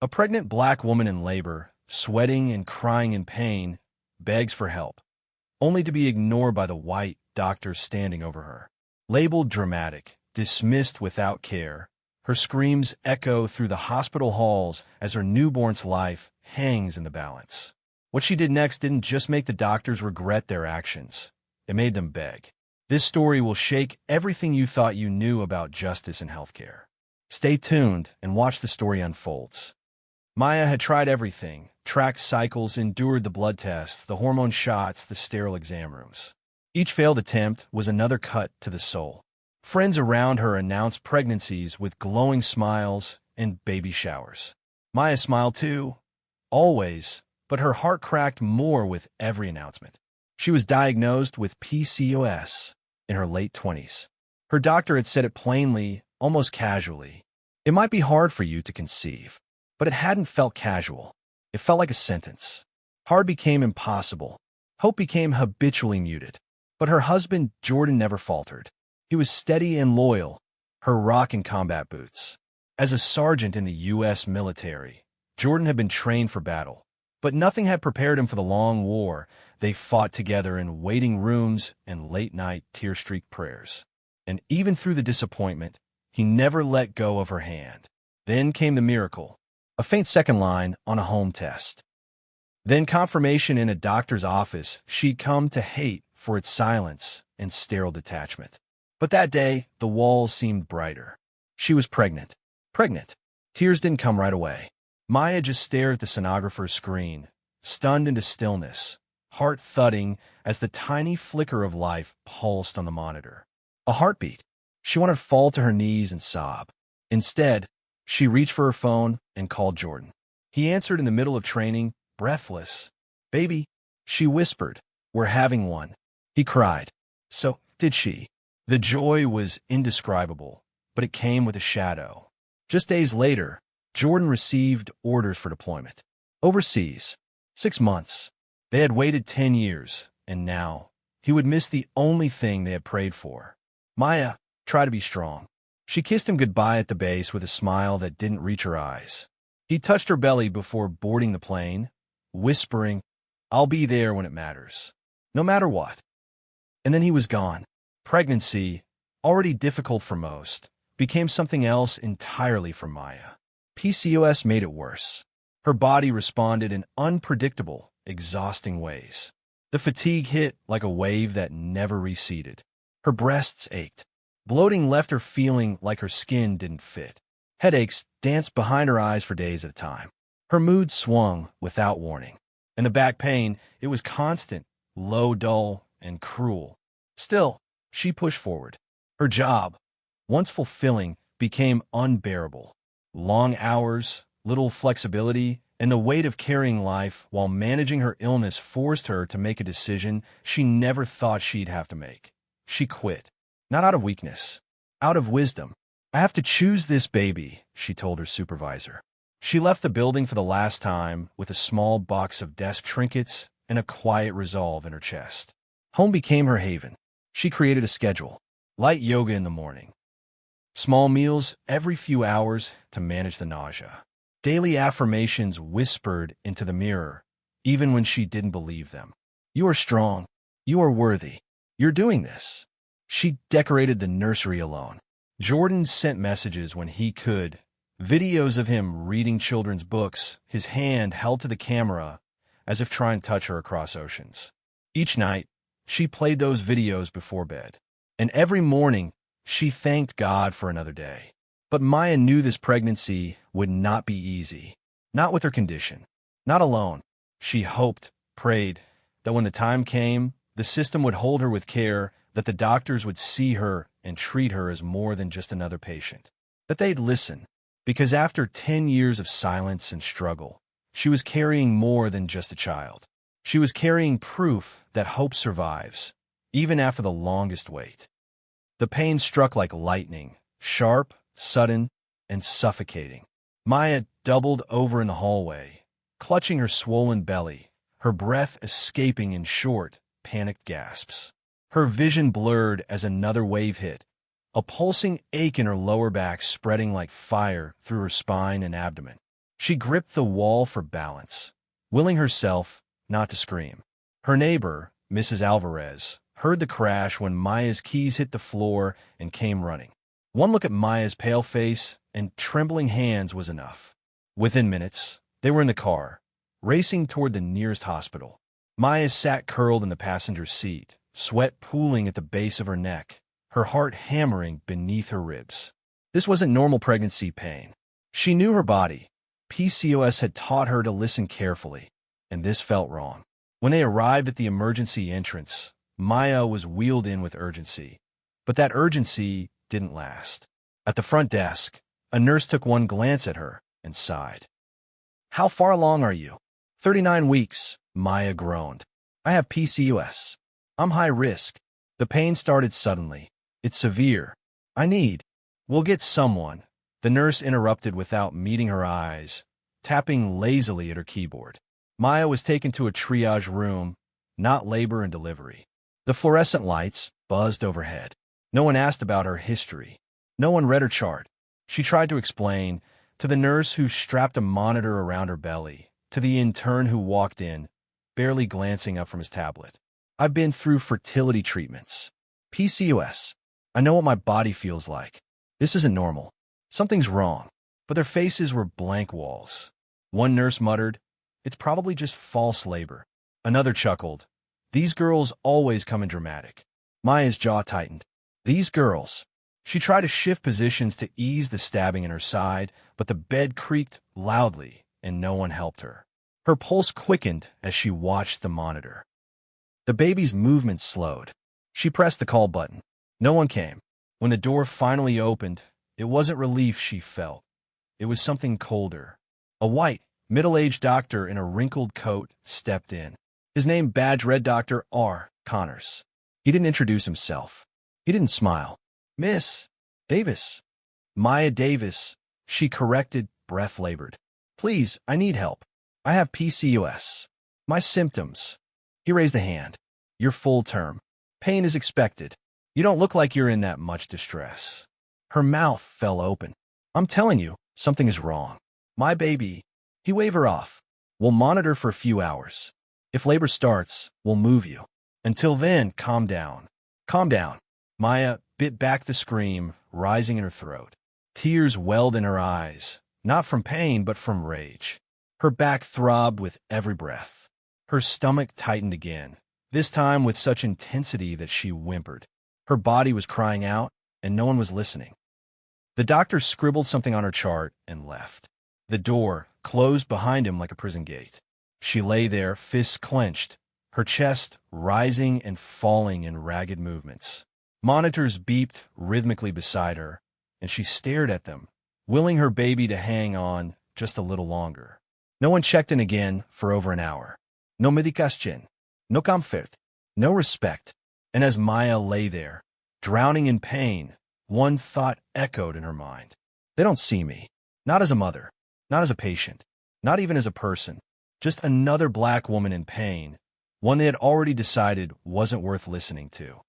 A pregnant black woman in labor, sweating and crying in pain, begs for help, only to be ignored by the white doctor standing over her. Labeled dramatic, dismissed without care, her screams echo through the hospital halls as her newborn's life hangs in the balance. What she did next didn't just make the doctors regret their actions. It made them beg. This story will shake everything you thought you knew about justice in healthcare. Stay tuned and watch the story unfolds. Maya had tried everything, tracked cycles, endured the blood tests, the hormone shots, the sterile exam rooms. Each failed attempt was another cut to the soul. Friends around her announced pregnancies with glowing smiles and baby showers. Maya smiled too, always, but her heart cracked more with every announcement. She was diagnosed with PCOS in her late 20s. Her doctor had said it plainly, almost casually. It might be hard for you to conceive, but it hadn't felt casual. It felt like a sentence. Hard became impossible. Hope became habitually muted. But her husband, Jordan, never faltered. He was steady and loyal, her rock in combat boots. As a sergeant in the U.S. military, Jordan had been trained for battle. But nothing had prepared him for the long war they fought together in waiting rooms and late-night tear-streaked prayers. And even through the disappointment, he never let go of her hand. Then came the miracle, a faint second line on a home test. Then confirmation in a doctor's office she'd come to hate for its silence and sterile detachment. But that day, the walls seemed brighter. She was pregnant. Pregnant. Tears didn't come right away. Maya just stared at the sonographer's screen, stunned into stillness, heart thudding as the tiny flicker of life pulsed on the monitor. A heartbeat. She wanted to fall to her knees and sob. Instead, she reached for her phone and called Jordan. He answered in the middle of training, breathless. "Baby," she whispered, "we're having one." He cried. So did she. The joy was indescribable, but it came with a shadow. Just days later, Jordan received orders for deployment. Overseas. 6 months. They had waited 10 years, and now he would miss the only thing they had prayed for. Maya tried to be strong. She kissed him goodbye at the base with a smile that didn't reach her eyes. He touched her belly before boarding the plane, whispering, "I'll be there when it matters, no matter what." And then he was gone. Pregnancy, already difficult for most, became something else entirely for Maya. PCOS made it worse. Her body responded in unpredictable, exhausting ways. The fatigue hit like a wave that never receded. Her breasts ached. Bloating left her feeling like her skin didn't fit. Headaches danced behind her eyes for days at a time. Her mood swung without warning. And the back pain, it was constant, low, dull, and cruel. Still, she pushed forward. Her job, once fulfilling, became unbearable. Long hours, little flexibility, and the weight of carrying life while managing her illness forced her to make a decision she never thought she'd have to make. She quit. Not out of weakness, out of wisdom. "I have to choose this baby," she told her supervisor. She left the building for the last time with a small box of desk trinkets and a quiet resolve in her chest. Home became her haven. She created a schedule. Light yoga in the morning. Small meals every few hours to manage the nausea. Daily affirmations whispered into the mirror, even when she didn't believe them. "You are strong. You are worthy. You're doing this." She decorated the nursery alone. Jordan sent messages when he could, videos of him reading children's books, his hand held to the camera as if trying to touch her across oceans. Each night, she played those videos before bed. And every morning, she thanked God for another day. But Maya knew this pregnancy would not be easy. Not with her condition. Not alone. She hoped, prayed, that when the time came, the system would hold her with care, that the doctors would see her and treat her as more than just another patient. That they'd listen. Because after 10 years of silence and struggle, she was carrying more than just a child. She was carrying proof that hope survives, even after the longest wait. The pain struck like lightning, sharp, sudden, and suffocating. Maya doubled over in the hallway, clutching her swollen belly, her breath escaping in short, panicked gasps. Her vision blurred as another wave hit, a pulsing ache in her lower back spreading like fire through her spine and abdomen. She gripped the wall for balance, willing herself not to scream. Her neighbor, Mrs. Alvarez, heard the crash when Maya's keys hit the floor and came running. One look at Maya's pale face and trembling hands was enough. Within minutes, they were in the car, racing toward the nearest hospital. Maya sat curled in the passenger seat, sweat pooling at the base of her neck, her heart hammering beneath her ribs. This wasn't normal pregnancy pain. She knew her body. PCOS had taught her to listen carefully, and this felt wrong. When they arrived at the emergency entrance, Maya was wheeled in with urgency. But that urgency didn't last. At the front desk, a nurse took one glance at her and sighed. "How far along are you?" 39 weeks, Maya groaned. "I have PCOS. I'm high risk." The pain started suddenly. "It's severe. I need." "We'll get someone," the nurse interrupted without meeting her eyes, tapping lazily at her keyboard. Maya was taken to a triage room, not labor and delivery. The fluorescent lights buzzed overhead. No one asked about her history. No one read her chart. She tried to explain, to the nurse who strapped a monitor around her belly, to the intern who walked in, barely glancing up from his tablet. "I've been through fertility treatments. PCOS. I know what my body feels like. This isn't normal. Something's wrong." But their faces were blank walls. One nurse muttered, "It's probably just false labor." Another chuckled, "These girls always come in dramatic." Maya's jaw tightened. These girls. She tried to shift positions to ease the stabbing in her side, but the bed creaked loudly, and no one helped her. Her pulse quickened as she watched the monitor. The baby's movement slowed. She pressed the call button. No one came. When the door finally opened, it wasn't relief she felt. It was something colder. A white, middle-aged doctor in a wrinkled coat stepped in. His name badge read Dr. R. Connors. He didn't introduce himself. He didn't smile. "Miss Davis." "Maya Davis," she corrected, breath labored. "Please, I need help. I have PCOS. My symptoms." He raised a hand. "You're full term. Pain is expected. You don't look like you're in that much distress." Her mouth fell open. "I'm telling you, something is wrong. My baby." He waved her off. "We'll monitor for a few hours. If labor starts, we'll move you. Until then, calm down." "Calm down." Maya bit back the scream, rising in her throat. Tears welled in her eyes, not from pain but from rage. Her back throbbed with every breath. Her stomach tightened again, this time with such intensity that she whimpered. Her body was crying out, and no one was listening. The doctor scribbled something on her chart and left. The door closed behind him like a prison gate. She lay there, fists clenched, her chest rising and falling in ragged movements. Monitors beeped rhythmically beside her, and she stared at them, willing her baby to hang on just a little longer. No one checked in again for over an hour. No medicación, no comfort, no respect. And as Maya lay there, drowning in pain, one thought echoed in her mind. They don't see me. Not as a mother, not as a patient, not even as a person. Just another black woman in pain, one they had already decided wasn't worth listening to.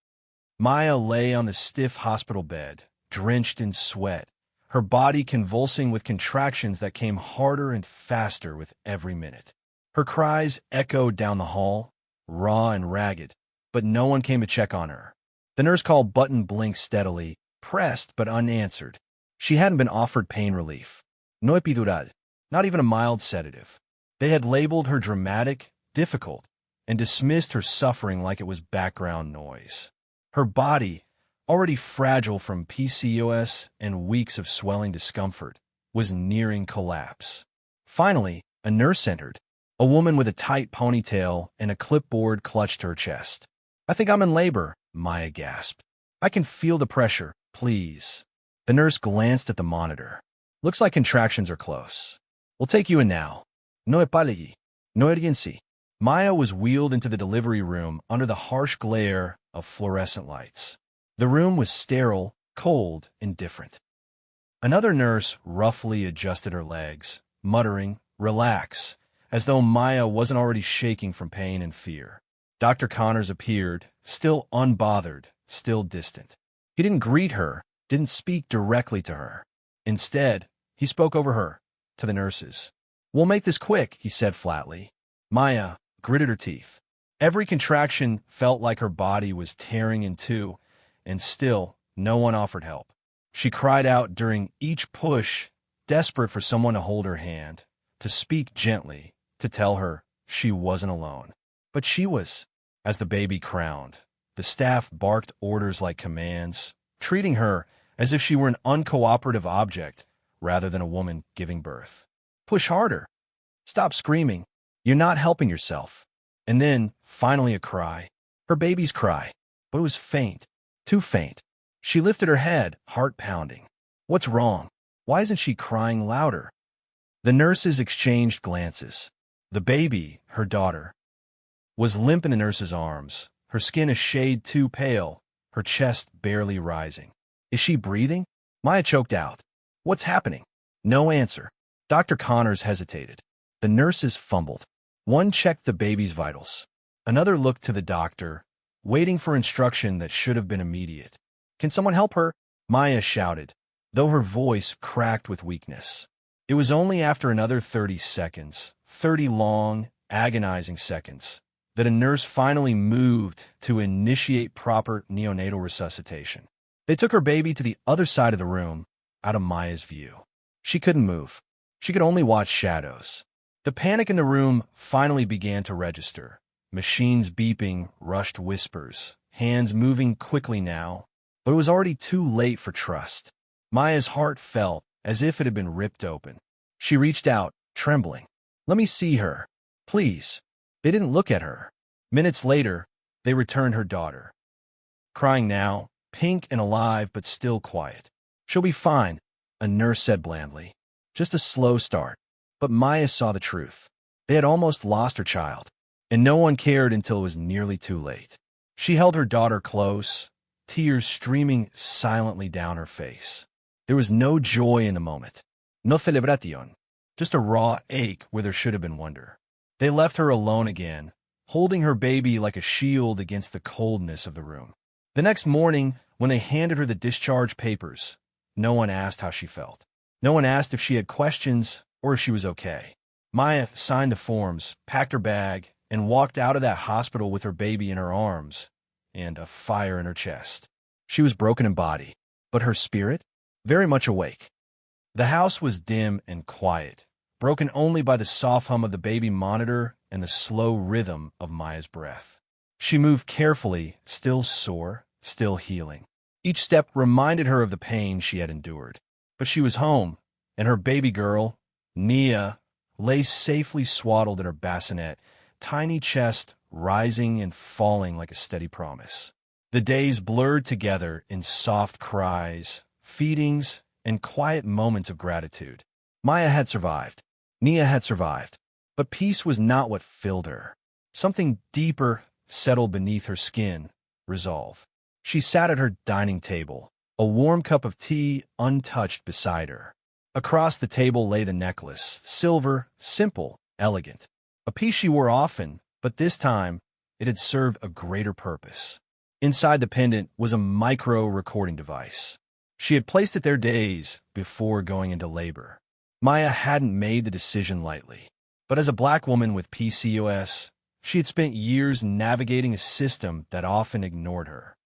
Maya lay on the stiff hospital bed, drenched in sweat, her body convulsing with contractions that came harder and faster with every minute. Her cries echoed down the hall, raw and ragged, but no one came to check on her. The nurse call button blinked steadily, pressed but unanswered. She hadn't been offered pain relief. No epidural, not even a mild sedative. They had labeled her dramatic, difficult, and dismissed her suffering like it was background noise. Her body, already fragile from PCOS and weeks of swelling discomfort, was nearing collapse. Finally, a nurse entered. A woman with a tight ponytail and a clipboard clutched her chest. "I think I'm in labor," Maya gasped. "I can feel the pressure, please." The nurse glanced at the monitor. "Looks like contractions are close. We'll take you in now. No epalegi, no urgency." Maya was wheeled into the delivery room under the harsh glare of fluorescent lights. The room was sterile, cold, and different. Another nurse roughly adjusted her legs, muttering, "Relax," as though Maya wasn't already shaking from pain and fear. Dr. Connors appeared, still unbothered, still distant. He didn't greet her, didn't speak directly to her. Instead, he spoke over her, to the nurses. "We'll make this quick," he said flatly. Maya gritted her teeth. Every contraction felt like her body was tearing in two, and still no one offered help. She cried out during each push, desperate for someone to hold her hand, to speak gently, to tell her she wasn't alone. But she was. As the baby crowned, the staff barked orders like commands, treating her as if she were an uncooperative object rather than a woman giving birth. "Push harder. Stop screaming. You're not helping yourself." And then, finally, a cry. Her baby's cry. But it was faint. Too faint. She lifted her head, heart pounding. What's wrong? Why isn't she crying louder? The nurses exchanged glances. The baby, her daughter, was limp in the nurse's arms, her skin a shade too pale, her chest barely rising. "Is she breathing?" Maya choked out. "What's happening?" No answer. Dr. Connors hesitated. The nurses fumbled. One checked the baby's vitals. Another looked to the doctor, waiting for instruction that should have been immediate. "Can someone help her?" Maya shouted, though her voice cracked with weakness. It was only after another 30 seconds, 30 long, agonizing seconds, that a nurse finally moved to initiate proper neonatal resuscitation. They took her baby to the other side of the room, out of Maya's view. She couldn't move. She could only watch shadows. The panic in the room finally began to register. Machines beeping, rushed whispers, hands moving quickly now. But it was already too late for trust. Maya's heart felt as if it had been ripped open. She reached out, trembling. "Let me see her. Please." They didn't look at her. Minutes later, they returned her daughter. Crying now, pink and alive but still quiet. "She'll be fine," a nurse said blandly. "Just a slow start." But Maya saw the truth. They had almost lost her child, and no one cared until it was nearly too late. She held her daughter close, tears streaming silently down her face. There was no joy in the moment. No celebración. Just a raw ache where there should have been wonder. They left her alone again, holding her baby like a shield against the coldness of the room. The next morning, when they handed her the discharge papers, no one asked how she felt. No one asked if she had questions or if she was okay. Maya signed the forms, packed her bag, and walked out of that hospital with her baby in her arms and a fire in her chest. She was broken in body, but her spirit, very much awake. The house was dim and quiet, broken only by the soft hum of the baby monitor and the slow rhythm of Maya's breath. She moved carefully, still sore, still healing. Each step reminded her of the pain she had endured. But she was home, and her baby girl, Nia, lay safely swaddled in her bassinet, tiny chest rising and falling like a steady promise. The days blurred together in soft cries, feedings, and quiet moments of gratitude. Maya had survived. Nia had survived. But peace was not what filled her. Something deeper settled beneath her skin, resolve. She sat at her dining table, a warm cup of tea untouched beside her. Across the table lay the necklace, silver, simple, elegant. A piece she wore often, but this time it had served a greater purpose. Inside the pendant was a micro-recording device. She had placed it there days before going into labor. Maya hadn't made the decision lightly. But as a black woman with PCOS, she had spent years navigating a system that often ignored her.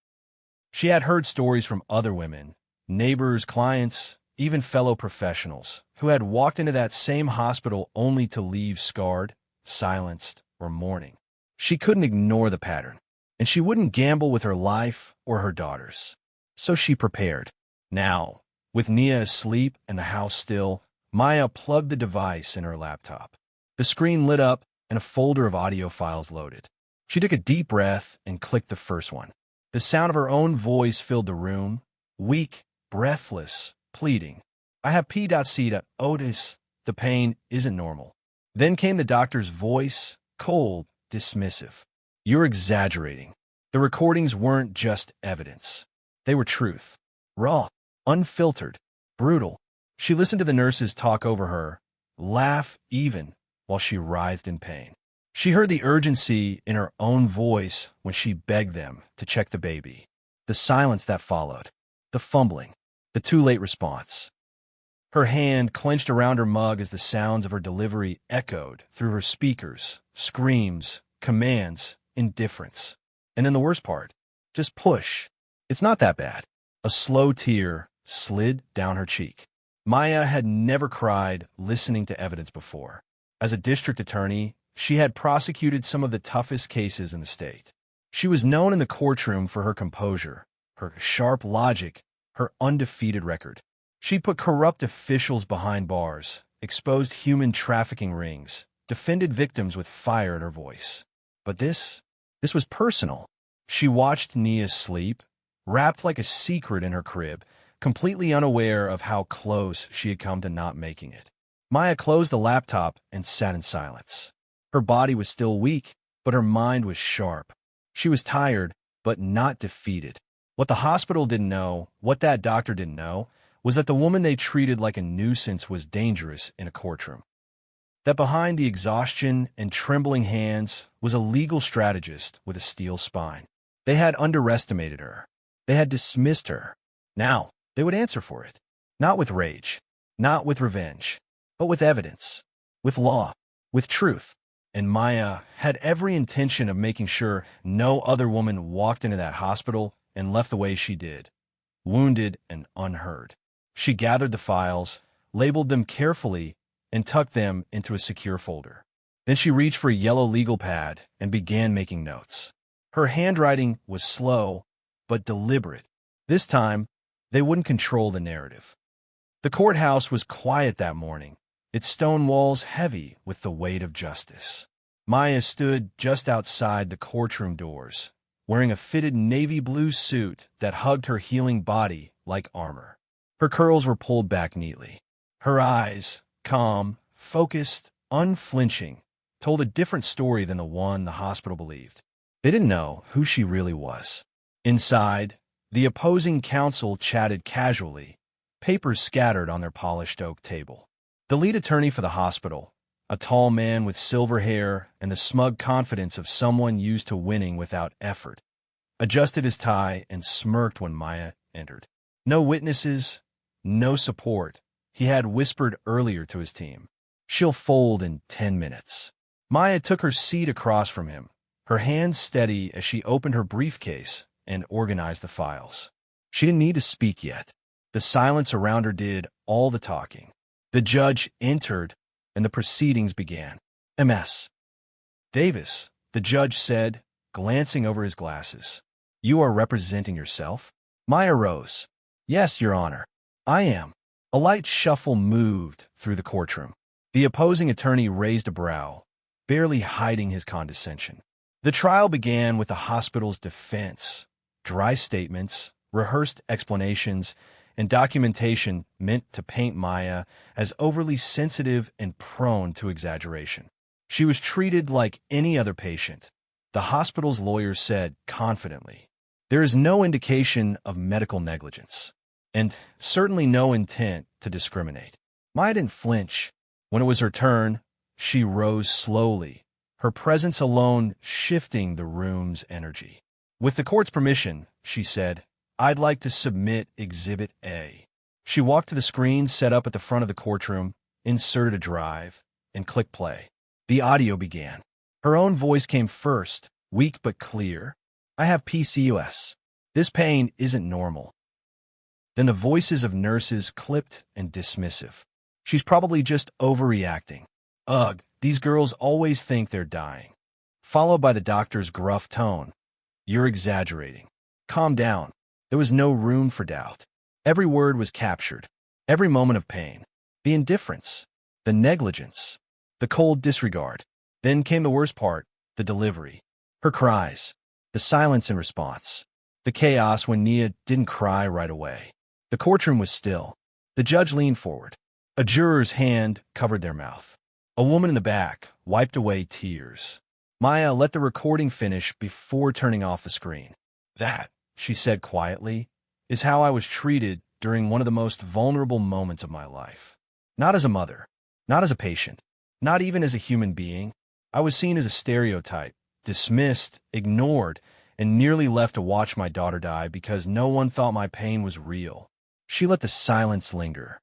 She had heard stories from other women, neighbors, clients, even fellow professionals, who had walked into that same hospital only to leave scarred, silenced, or mourning. She couldn't ignore the pattern, and she wouldn't gamble with her life or her daughters. So she prepared. Now, with Nia asleep and the house still, Maya plugged the device in her laptop. The screen lit up and a folder of audio files loaded. She took a deep breath and clicked the first one. The sound of her own voice filled the room, weak, breathless, pleading. "I have P.C. Otis. The pain isn't normal." Then came the doctor's voice, cold, dismissive. "You're exaggerating." The recordings weren't just evidence. They were truth. Raw, unfiltered, brutal. She listened to the nurses talk over her, laugh even, while she writhed in pain. She heard the urgency in her own voice when she begged them to check the baby. The silence that followed. The fumbling. The too late response. Her hand clenched around her mug as the sounds of her delivery echoed through her speakers, screams, commands, indifference. And then the worst part, just push. It's not that bad. A slow tear slid down her cheek. Maya had never cried listening to evidence before. As a district attorney, she had prosecuted some of the toughest cases in the state. She was known in the courtroom for her composure, her sharp logic, her undefeated record. She'd put corrupt officials behind bars, exposed human trafficking rings, defended victims with fire in her voice. But this was personal. She watched Nia sleep, wrapped like a secret in her crib, completely unaware of how close she had come to not making it. Maya closed the laptop and sat in silence. Her body was still weak, but her mind was sharp. She was tired, but not defeated. What the hospital didn't know, what that doctor didn't know, was that the woman they treated like a nuisance was dangerous in a courtroom. That behind the exhaustion and trembling hands was a legal strategist with a steel spine. They had underestimated her. They had dismissed her. Now, they would answer for it. Not with rage, not with revenge, but with evidence, with law, with truth. And Maya had every intention of making sure no other woman walked into that hospital and left the way she did, wounded and unheard. She gathered the files, labeled them carefully, and tucked them into a secure folder. Then she reached for a yellow legal pad and began making notes. Her handwriting was slow, but deliberate. This time, they wouldn't control the narrative. The courthouse was quiet that morning, its stone walls heavy with the weight of justice. Maya stood just outside the courtroom doors, wearing a fitted navy blue suit that hugged her healing body like armor. Her curls were pulled back neatly. Her eyes, calm, focused, unflinching, told a different story than the one the hospital believed. They didn't know who she really was. Inside, the opposing counsel chatted casually, papers scattered on their polished oak table. The lead attorney for the hospital, a tall man with silver hair and the smug confidence of someone used to winning without effort, adjusted his tie and smirked when Maya entered. No witnesses, no support, he had whispered earlier to his team. She'll fold in 10 minutes. Maya took her seat across from him, her hands steady as she opened her briefcase and organized the files. She didn't need to speak yet. The silence around her did all the talking. The judge entered, and the proceedings began. Ms. Davis, the judge said, glancing over his glasses. You are representing yourself? Maya rose. Yes, Your Honor. I am. A light shuffle moved through the courtroom. The opposing attorney raised a brow, barely hiding his condescension. The trial began with the hospital's defense, dry statements, rehearsed explanations, and documentation meant to paint Maya as overly sensitive and prone to exaggeration. She was treated like any other patient, the hospital's lawyers said confidently. There is no indication of medical negligence, and certainly no intent to discriminate. Maya didn't flinch. When it was her turn, she rose slowly, her presence alone shifting the room's energy. With the court's permission, she said, I'd like to submit Exhibit A. She walked to the screen set up at the front of the courtroom, inserted a drive, and clicked play. The audio began. Her own voice came first, weak but clear. I have PCOS. This pain isn't normal. Then the voices of nurses clipped and dismissive. She's probably just overreacting. Ugh, these girls always think they're dying. Followed by the doctor's gruff tone. You're exaggerating. Calm down. There was no room for doubt. Every word was captured. Every moment of pain. The indifference. The negligence. The cold disregard. Then came the worst part, the delivery. Her cries. The silence in response. The chaos when Nia didn't cry right away. The courtroom was still. The judge leaned forward. A juror's hand covered their mouth. A woman in the back wiped away tears. Maya let the recording finish before turning off the screen. That, she said quietly, is how I was treated during one of the most vulnerable moments of my life. Not as a mother, not as a patient, not even as a human being. I was seen as a stereotype, dismissed, ignored, and nearly left to watch my daughter die because no one thought my pain was real. She let the silence linger.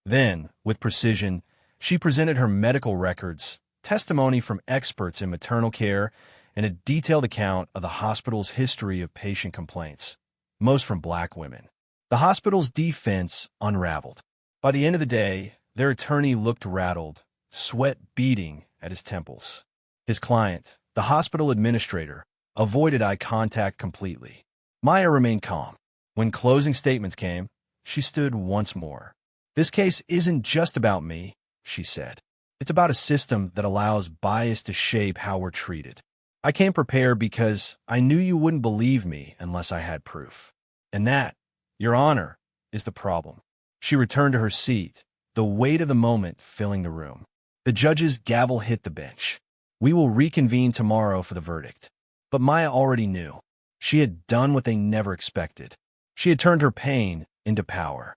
Then, with precision, she presented her medical records, testimony from experts in maternal care, and a detailed account of the hospital's history of patient complaints, most from black women. The hospital's defense unraveled. By the end of the day, their attorney looked rattled, sweat beading at his temples. His client, the hospital administrator, avoided eye contact completely. Maya remained calm. When closing statements came, she stood once more. "This case isn't just about me," she said. "It's about a system that allows bias to shape how we're treated. I came prepared because I knew you wouldn't believe me unless I had proof. And that, Your Honor, is the problem." She returned to her seat, the weight of the moment filling the room. The judge's gavel hit the bench. "We will reconvene tomorrow for the verdict." But Maya already knew. She had done what they never expected. She had turned her pain into power.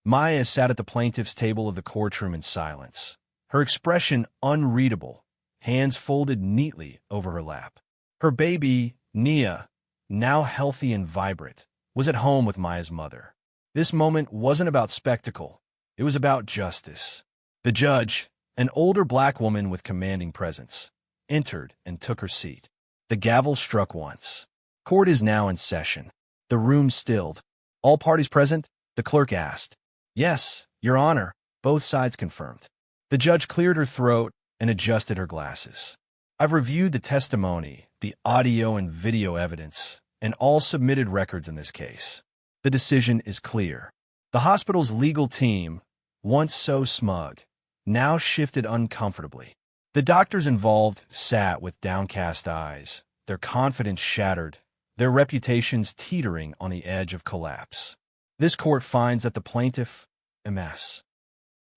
Maya sat at the plaintiff's table of the courtroom in silence, her expression unreadable, hands folded neatly over her lap. Her baby, Nia, now healthy and vibrant, was at home with Maya's mother. This moment wasn't about spectacle. It was about justice. The judge, an older black woman with commanding presence, entered and took her seat. The gavel struck once. "Court is now in session." The room stilled. "All parties present?" the clerk asked. "Yes, Your Honor," both sides confirmed. The judge cleared her throat and adjusted her glasses. "I've reviewed the testimony, the audio and video evidence, and all submitted records in this case. The decision is clear. The hospital's legal team, once so smug, now shifted uncomfortably. The doctors involved sat with downcast eyes, their confidence shattered, their reputations teetering on the edge of collapse. This court finds that the plaintiff, Ms.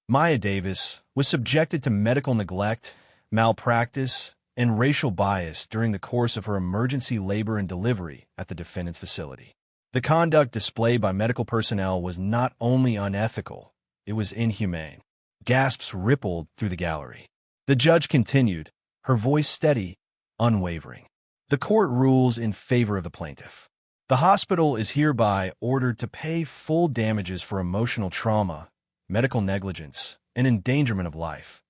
Maya Davis, was subjected to medical neglect, malpractice, and racial bias during the course of her emergency labor and delivery at the defendant's facility. The conduct displayed by medical personnel was not only unethical, it was inhumane. Gasps rippled through the gallery. The judge continued, her voice steady, unwavering. The court rules in favor of the plaintiff. The hospital is hereby ordered to pay full damages for emotional trauma, medical negligence, and endangerment of life,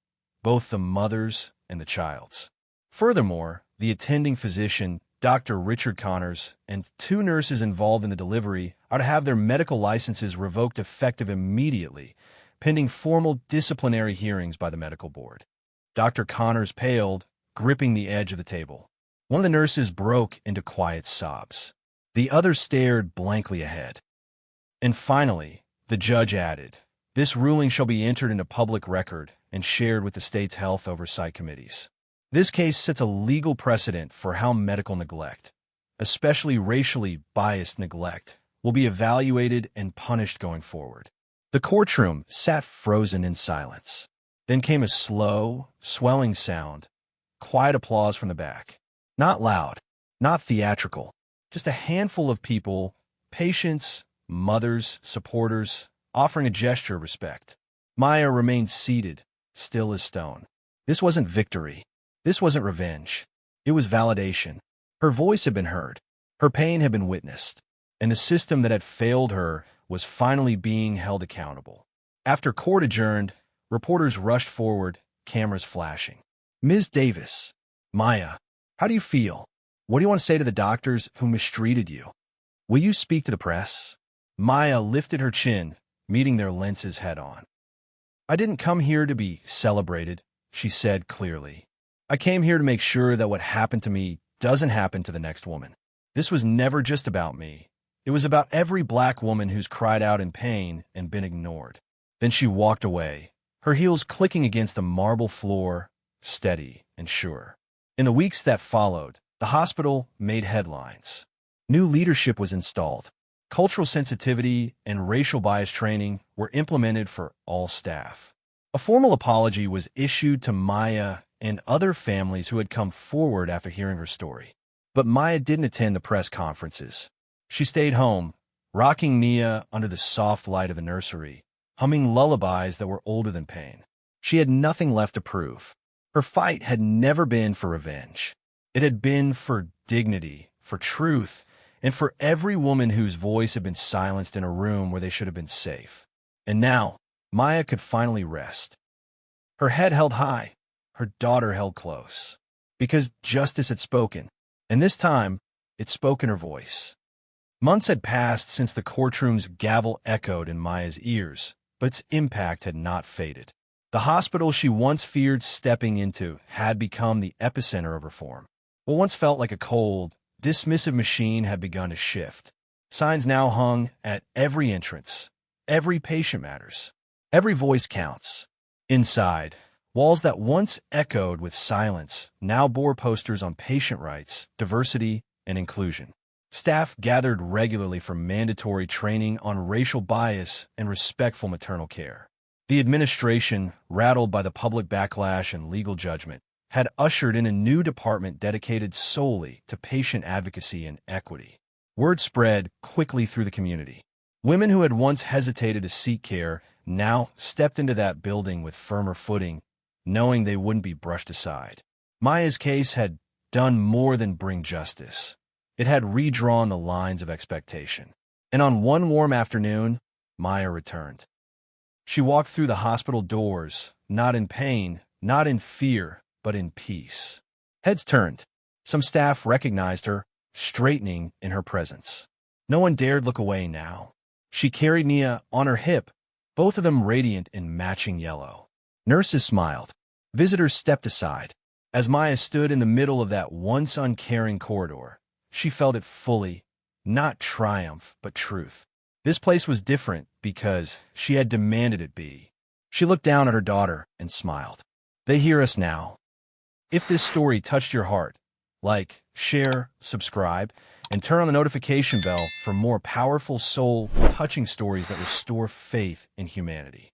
both the mother's and the child's. Furthermore, the attending physician, Dr. Richard Connors, and 2 nurses involved in the delivery are to have their medical licenses revoked effective immediately, pending formal disciplinary hearings by the medical board. Dr. Connors paled, gripping the edge of the table. One of the nurses broke into quiet sobs. The other stared blankly ahead. And finally, the judge added, "This ruling shall be entered into public record and shared with the state's health oversight committees." This case sets a legal precedent for how medical neglect, especially racially biased neglect, will be evaluated and punished going forward. The courtroom sat frozen in silence. Then came a slow, swelling sound, quiet applause from the back. Not loud, not theatrical, just a handful of people, patients, mothers, supporters, offering a gesture of respect. Maya remained seated, still as stone. This wasn't victory. This wasn't revenge. It was validation. Her voice had been heard. Her pain had been witnessed. And the system that had failed her was finally being held accountable. After court adjourned, reporters rushed forward, cameras flashing. "Ms. Davis, Maya, how do you feel? What do you want to say to the doctors who mistreated you? Will you speak to the press?" Maya lifted her chin, meeting their lenses head-on. "I didn't come here to be celebrated," she said clearly. "I came here to make sure that what happened to me doesn't happen to the next woman. This was never just about me. It was about every black woman who's cried out in pain and been ignored." Then she walked away, her heels clicking against the marble floor, steady and sure. In the weeks that followed, the hospital made headlines. New leadership was installed. Cultural sensitivity and racial bias training were implemented for all staff. A formal apology was issued to Maya and other families who had come forward after hearing her story. But Maya didn't attend the press conferences. She stayed home, rocking Nia under the soft light of the nursery, humming lullabies that were older than pain. She had nothing left to prove. Her fight had never been for revenge. It had been for dignity, for truth, and for every woman whose voice had been silenced in a room where they should have been safe. And now, Maya could finally rest. Her head held high, her daughter held close. Because justice had spoken, and this time, it spoke in her voice. Months had passed since the courtroom's gavel echoed in Maya's ears, but its impact had not faded. The hospital she once feared stepping into had become the epicenter of reform. What once felt like a cold, dismissive machine had begun to shift. Signs now hung at every entrance. Every patient matters. Every voice counts. Inside, walls that once echoed with silence now bore posters on patient rights, diversity, and inclusion. Staff gathered regularly for mandatory training on racial bias and respectful maternal care. The administration, rattled by the public backlash and legal judgment, had ushered in a new department dedicated solely to patient advocacy and equity. Word spread quickly through the community. Women who had once hesitated to seek care now stepped into that building with firmer footing, knowing they wouldn't be brushed aside. Maya's case had done more than bring justice. It had redrawn the lines of expectation. And on one warm afternoon, Maya returned. She walked through the hospital doors, not in pain, not in fear, but in peace. Heads turned. Some staff recognized her, straightening in her presence. No one dared look away now. She carried Nia on her hip, both of them radiant in matching yellow. Nurses smiled. Visitors stepped aside. As Maya stood in the middle of that once uncaring corridor, she felt it fully, not triumph, but truth. This place was different because she had demanded it be. She looked down at her daughter and smiled. They hear us now. If this story touched your heart, like, share, subscribe, and turn on the notification bell for more powerful, soul-touching stories that restore faith in humanity.